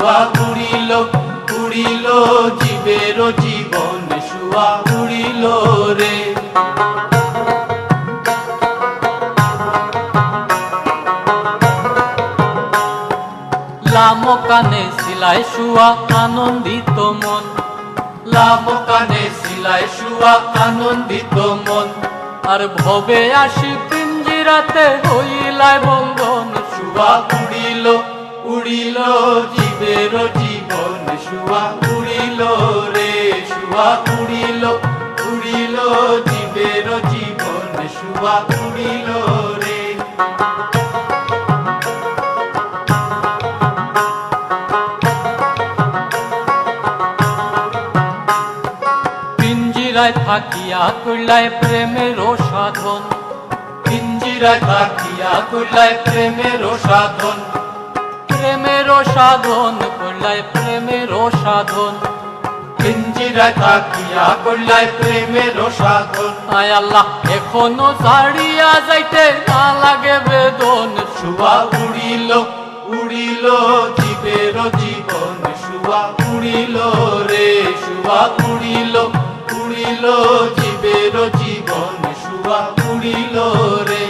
শুয়া উড়িল উড়িল জীবের জীবন শুয়া উড়িল রে। লামকানে শিলায় শুয়া আনন্দিত মন, লামকানে শিলায় শুয়া আনন্দিত মন। আর ভবে আসি পিঞ্জিরাতে হইলায় বন্ধন। শুয়া উড়িল উড়িল জীবের জীবন শুয়া উড়িল রে। শুয়া উড়িল উড়িল জীবের জীবন শুয়া উড়িল রে। পিঞ্জিরায় থাকিয়া কইলায় প্রেমের সাধন, পিঞ্জিরায় থাকিয়া কইলায় প্রেমের সাধন। প্রেমের সাধন কইলায় প্রেমের সাধন। পিঞ্জিরায় থাকিয়া কইলায় প্রেমের সাধন। আয় আল্লাহ এখনো ছাড়িয়া যাইতে না লাগে বেদন। শুয়া উড়িল উড়িল জীবের জীবন শুয়া উড়িল রে। শুয়া উড়িল উড়িল জীবের জীবন শুয়া উড়িল রে।